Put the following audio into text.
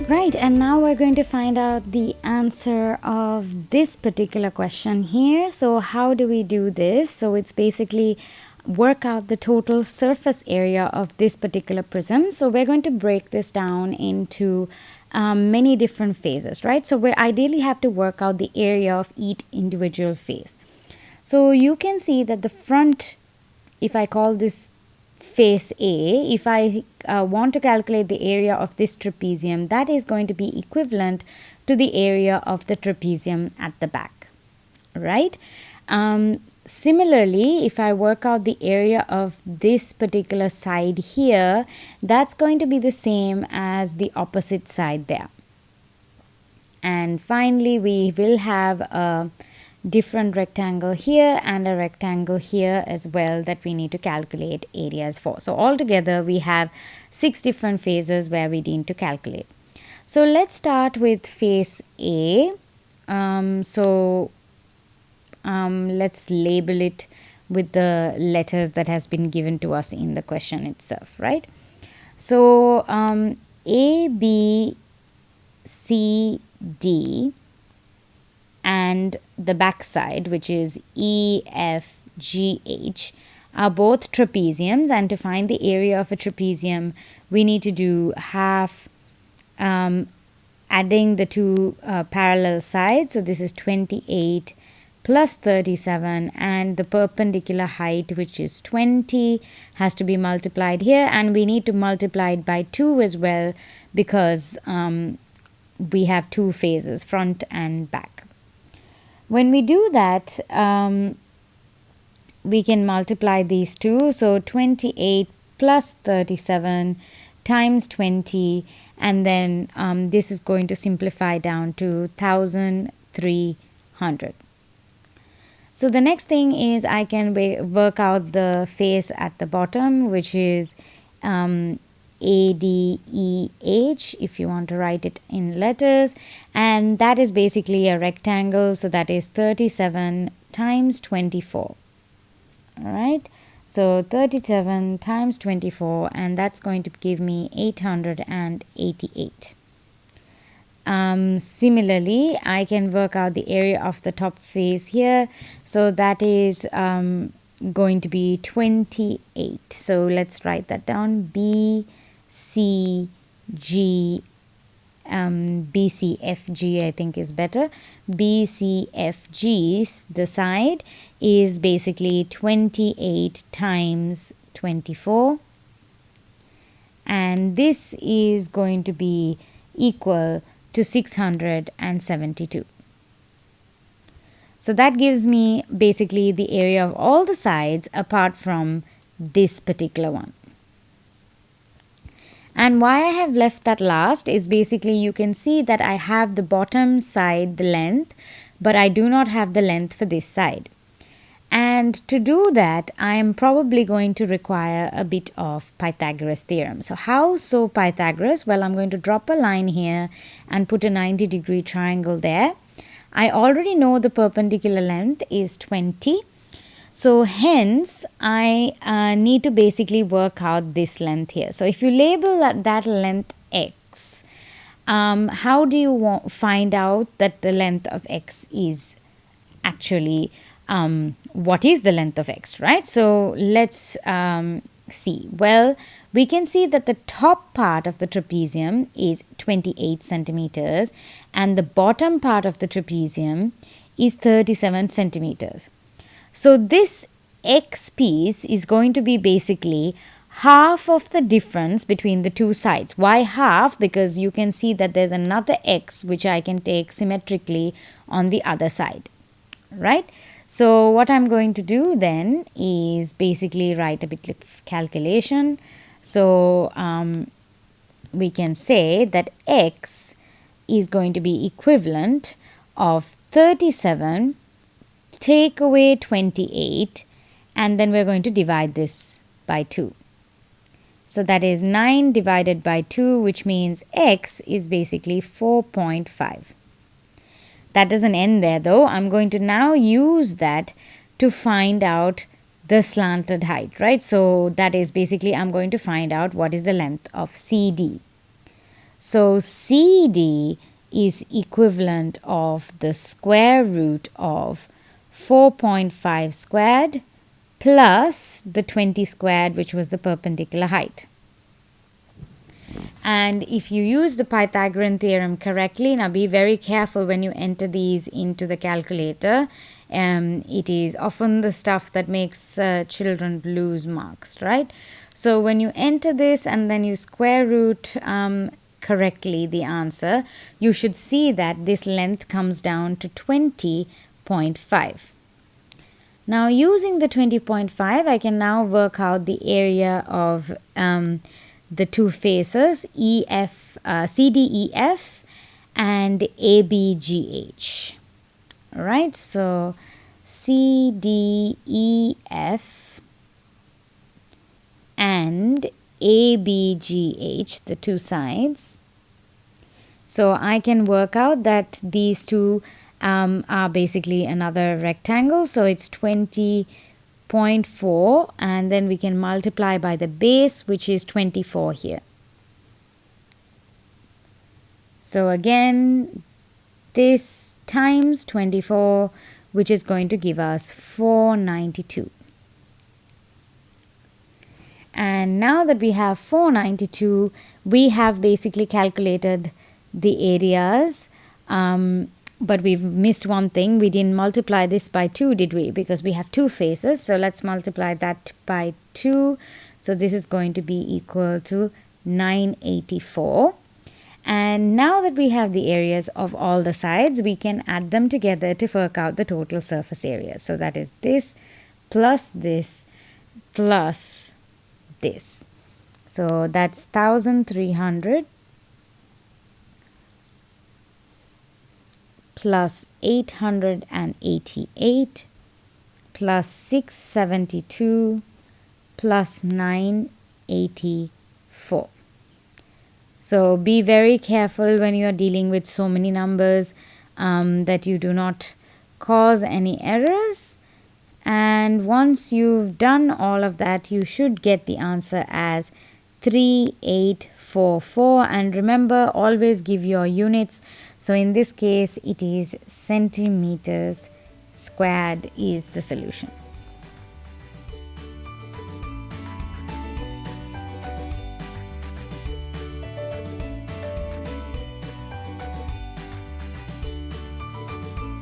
Right, and now we're going to find out the answer of this particular question here. So how do we do this? So it's basically work out the total surface area of this particular prism. So we're going to break this down into many different phases, right? So we ideally have to work out the area of each individual phase. So you can see that the front, if I call this face A, if I want to calculate the area of this trapezium, that is going to be equivalent to the area of the trapezium at the back, right? Similarly, if I work out the area of this particular side here, that's going to be the same as the opposite side there. And finally, we will have a different rectangle here and a rectangle here as well that we need to calculate areas for. So altogether we have 6 different phases where we need to calculate. So let's start with phase A. Let's label it with the letters that has been given to us in the question itself, right? So A, B, C, D and the back side, which is E, F, G, H, are both trapeziums, and to find the area of a trapezium we need to do half adding the two parallel sides. So this is 28 plus 37, and the perpendicular height, which is 20, has to be multiplied here, and we need to multiply it by 2 as well because we have 2 phases, front and back. When we do that, we can multiply these two. So 28 plus 37 times 20, and then this is going to simplify down to 1300. So the next thing is I can work out the face at the bottom, which is ADEH, if you want to write it in letters, and that is basically a rectangle, so that is 37 times 24. All right, so 37 times 24, and that's going to give me 888. Similarly, I can work out the area of the top face here, so that is going to be 28. So let's write that down. B, C, G, BCFG I think is better. BCFG, the side, is basically 28 times 24, and this is going to be equal to 672. So that gives me basically the area of all the sides apart from this particular one. And why I have left that last is basically you can see that I have the bottom side, the length, but I do not have the length for this side. And to do that, I am probably going to require a bit of Pythagoras theorem. So how so Pythagoras? Well, I'm going to drop a line here and put a 90-degree triangle there. I already know the perpendicular length is 20. So hence, I need to basically work out this length here. So if you label that length x, how do you find out that the length of x is actually, what is the length of x, right? So let's see. Well, we can see that the top part of the trapezium is 28 centimeters and the bottom part of the trapezium is 37 centimeters. So this x piece is going to be basically half of the difference between the two sides. Why half? Because you can see that there's another x which I can take symmetrically on the other side, right? So what I'm going to do then is basically write a bit of calculation. So we can say that x is going to be equivalent of 37 take away 28, and then we're going to divide this by 2. So that is 9 divided by 2, which means x is basically 4.5. That doesn't end there though. I'm going to now use that to find out the slanted height, right? So that is basically I'm going to find out what is the length of CD. So CD is equivalent of the square root of 4.5 squared plus the 20 squared, which was the perpendicular height. And if you use the Pythagorean theorem correctly, now be very careful when you enter these into the calculator. It is often the stuff that makes children lose marks, right? So when you enter this and then you square root correctly the answer, you should see that this length comes down to 20.5. Now using the 20.5, I can now work out the area of the two faces CDEF and ABGH. Alright, so CDEF and ABGH, the two sides. So I can work out that these two are basically another rectangle. So it's 20.4, and then we can multiply by the base, which is 24 here. So again, this times 24, which is going to give us 492. And now that we have 492, we have basically calculated the areas, but we've missed one thing. We didn't multiply this by 2, did we? Because we have two faces. So let's multiply that by 2. So this is going to be equal to 984. And now that we have the areas of all the sides, we can add them together to work out the total surface area. So that is this plus this plus this. So that's 1300 plus 888 plus 672 plus 984. So be very careful when you are dealing with so many numbers that you do not cause any errors. And once you've done all of that, you should get the answer as 3844. And remember, always give your units. So in this case, it is centimeters squared is the solution.